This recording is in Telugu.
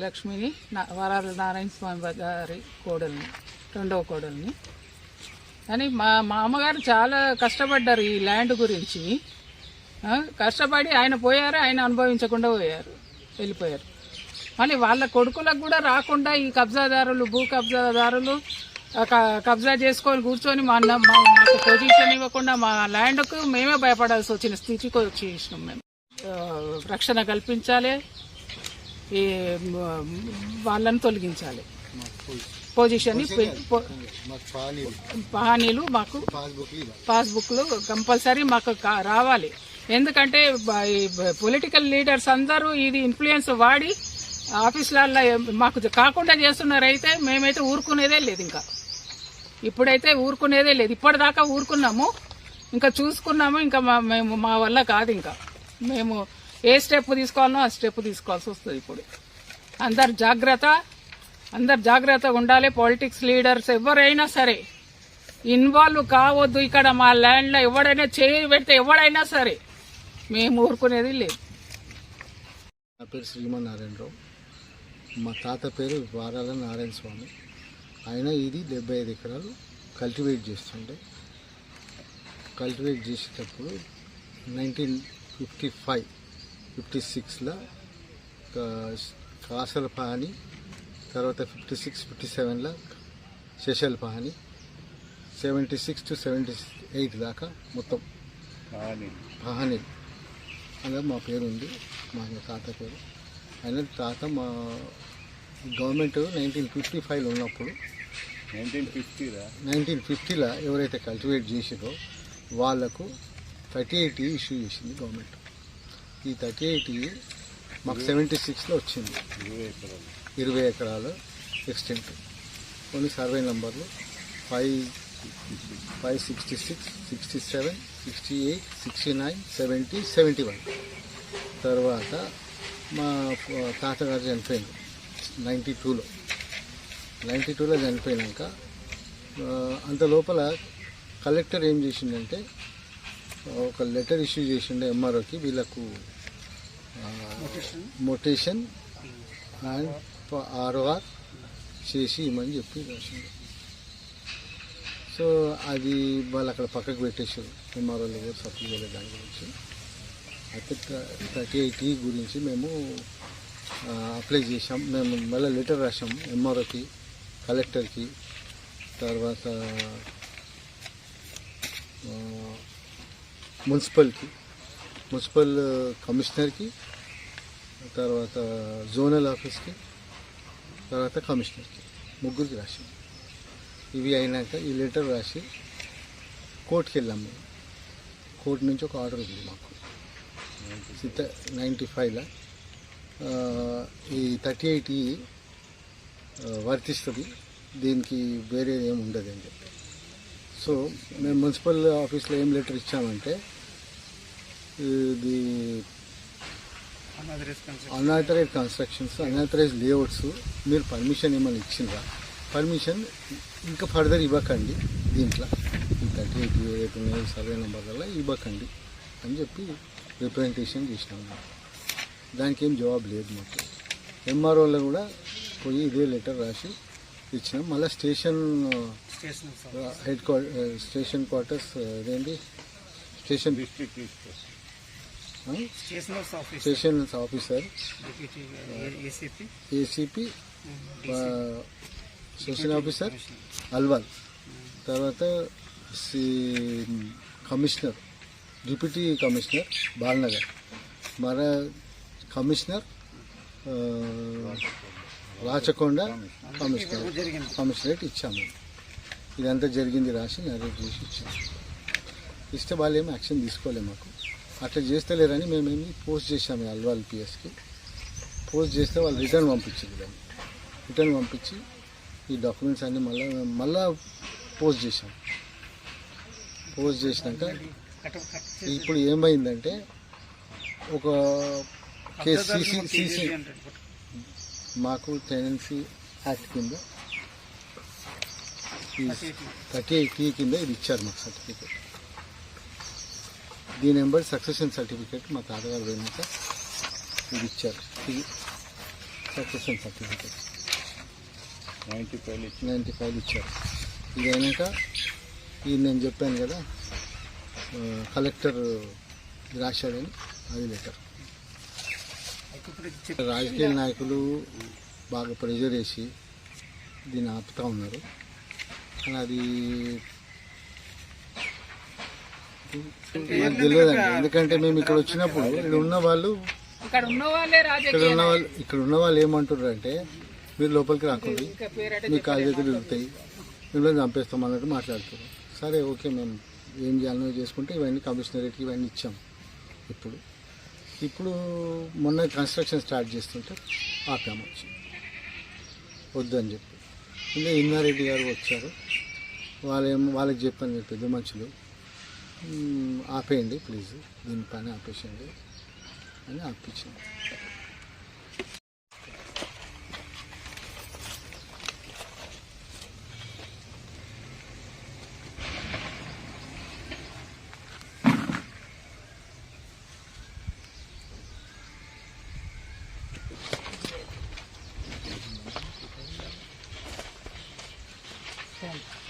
లక్ష్మిని, వరాల నారాయణ స్వామి గారి కోడల్ని, రెండవ కోడల్ని. అని మా అమ్మగారు చాలా కష్టపడ్డారు ఈ ల్యాండ్ గురించి. కష్టపడి ఆయన పోయారు, ఆయన అనుభవించకుండా వెళ్ళిపోయారు. మళ్ళీ వాళ్ళ కొడుకులకు కూడా రాకుండా ఈ కబ్జాదారులు, భూ కబ్జాదారులు కబ్జా చేసుకొని కూర్చొని మాకు పొజిషన్ ఇవ్వకుండా మా ల్యాండ్కు మేమే భయపడాల్సి వచ్చిన స్థితికి వచ్చేసినాం. మేము రక్షణ కల్పించాలి, ఈ వాళ్ళని తొలగించాలి, పొజిషన్ పహానీలు మాకు పాస్బుక్లు కంపల్సరీ మాకు రావాలి. ఎందుకంటే పొలిటికల్ లీడర్స్ అందరూ ఇది ఇన్ఫ్లుయెన్స్ వాడి ఆఫీసులలో మాకు కాకుండా చేస్తున్నారైతే మేమైతే ఊరుకునేదే లేదు. ఇంకా ఇప్పుడైతే ఊరుకునేదే లేదు. ఇప్పటిదాకా ఊరుకున్నాము, ఇంకా చూసుకున్నాము. ఇంకా మేము మా వల్ల కాదు. ఇంకా మేము ఏ స్టెప్ తీసుకోవాలనో ఆ స్టెప్ తీసుకోవాల్సి వస్తుంది. ఇప్పుడు అందరు జాగ్రత్తగా ఉండాలి. పాలిటిక్స్ లీడర్స్ ఎవరైనా సరే ఇన్వాల్వ్ కావద్దు. ఇక్కడ మా ల్యాండ్లో ఎవడైనా చేయి పెడితే ఎవడైనా సరే మేము ఊరుకునేది లేదు. నా పేరు శ్రీమన్నారాయణరావు. మా తాత పేరు వారాల నారాయణ స్వామి. ఆయన ఇది 75 ఎకరాలు కల్టివేట్ చేస్తుండే. కల్టివేట్ చేసేటప్పుడు 1955-56లో కాసల పహాని, తర్వాత 56-57లో శశల్ పహాని, 76-78 దాకా మొత్తం పహాని అలా మా పేరు ఉంది. మా తాత పేరు. ఆయన తాత మా గవర్నమెంట్ 1955లో ఉన్నప్పుడు 1950లో ఎవరైతే కల్టివేట్ చేసిరో వాళ్లకు 38E ఇష్యూ చేసింది గవర్నమెంట్. ఈ 38E మాకు 76లో వచ్చింది. 20 ఎకరాలు ఎక్స్టెంట్. కొన్ని సర్వే నంబర్లు 566, 67, 68, 69, 70, 71. తర్వాత మా తాతగారు చనిపోయింది 92లో చనిపోయినాక అంత లోపల కలెక్టర్ ఏం చేసిందంటే ఒక లెటర్ ఇష్యూ చేసిండే ఎంఆర్ఓకి, వీళ్ళకు మొటేషన్ అండ్ ROR చేసి ఇవ్వమని చెప్పి రాసింది. సో అది వాళ్ళు అక్కడ పక్కకు పెట్టేసారు. ఎంఆర్ఓలు ఎవరు సపోర్ట్ చేయలేదు దాని గురించి. అయితే 38E గురించి మేము అప్లై చేసాం. మేము మళ్ళీ లెటర్ రాసాం ఎంఆర్ఓకి, కలెక్టర్కి, తర్వాత మున్సిపల్ కమిషనర్కి, తర్వాత జోనల్ ఆఫీస్కి, తర్వాత కమిషనర్కి, ముగ్గురికి రాసాం. ఇవి అయినాక ఈ లెటర్ రాసి కోర్టుకి వెళ్ళాము. మేము కోర్టు నుంచి ఒక ఆర్డర్ ఉంది మాకు 95లో. ఈ 38E వర్తిస్తుంది, దీనికి వేరే ఏమి ఉండదు అని చెప్పి. సో మేము మున్సిపల్ ఆఫీస్లో ఏం లెటర్ ఇచ్చామంటే, ఇది అన్ఆథరైజ్డ్ కన్స్ట్రక్షన్స్, అన్ఆథరైజ్డ్ లేఅవుట్స్ మీరు పర్మిషన్ ఏమైనా ఇచ్చిండ్రా, పర్మిషన్ ఇంకా ఫర్దర్ ఇవ్వకండి, దీంట్లో ఈ 38 సర్వే నెంబర్లలో ఇవ్వకండి అని చెప్పి రిప్రజెంటేషన్ చేసినాము. దానికి ఏం జవాబు లేదు మాకు. ఎంఆర్ఓలో కూడా పోయి ఇదే లెటర్ రాసి ఇచ్చినాం. మళ్ళీ స్టేషన్ క్వార్టర్స్ ఇదేంటి station officer, ACP, station officer Alwal, తర్వాత కమిషనర్, డిప్యూటీ కమిషనర్ బాల్నగర్, మన కమిషనర్ రాచకొండ కమిషనరేట్ ఇచ్చాము. ఇదంతా జరిగింది రాసి నరేట్ చేసి ఇచ్చాము. ఇస్తే వాళ్ళు ఏమి యాక్షన్ తీసుకోలేము. మాకు అట్లా చేస్తలేరని మేమేమి పోస్ట్ చేసాము అల్వాల్ పిఎస్కి. పోస్ట్ చేస్తే వాళ్ళు రిటర్న్ పంపించింది. దాన్ని రిటర్న్ పంపించి ఈ డాక్యుమెంట్స్ అన్నీ మళ్ళా పోస్ట్ చేసాం. పోస్ట్ చేసినాక ఇప్పుడు ఏమైందంటే ఒక కేసు సీసీ మాకు టెనెన్సీ యాక్ట్ కింద 38E కింద ఇది ఇచ్చారు మాకు సర్టిఫికేట్. దీని నెంబర్ సక్సెషన్ సర్టిఫికేట్ మా తాతగారు పోయినాక ఇది ఇచ్చారు. ఇది సక్సెషన్ సర్టిఫికేట్ 95 ఇచ్చారు. ఇది అయినాక ఇది నేను చెప్పాను కదా కలెక్టర్ రాశాడని అది లెటర్. రాజకీయ నాయకులు బాగా ప్రెజర్ వేసి దీన్ని ఆపుతూ ఉన్నారు. కానీ అది నాకు తెలియదండి. ఎందుకంటే మేము ఇక్కడ వచ్చినప్పుడు ఇక్కడ ఉన్న వాళ్ళు ఏమంటారు అంటే మీరు లోపలికి రాకండి, మీ కాలు చేతులు ఇరుగుతాయి, మిమ్మల్ని చంపేస్తాం అన్నట్టు మాట్లాడుతారు. సరే ఓకే, మేము ఏం చేయాలో చేసుకుంటే ఇవన్నీ కమిషనరేట్కి ఇవన్నీ ఇచ్చాం. ఇప్పుడు మొన్న కన్స్ట్రక్షన్ స్టార్ట్ చేస్తుంటే ఆపాము, వచ్చి వద్దని చెప్పి. ఇంకా ఇన్నారెడ్డి గారు వచ్చారు, వాళ్ళకి చెప్పాను, మీరు పెద్ద మనుషులు ఆపేయండి ప్లీజ్, దీని పైన ఆపేసేయండి అని ఆపించింది. Thank you.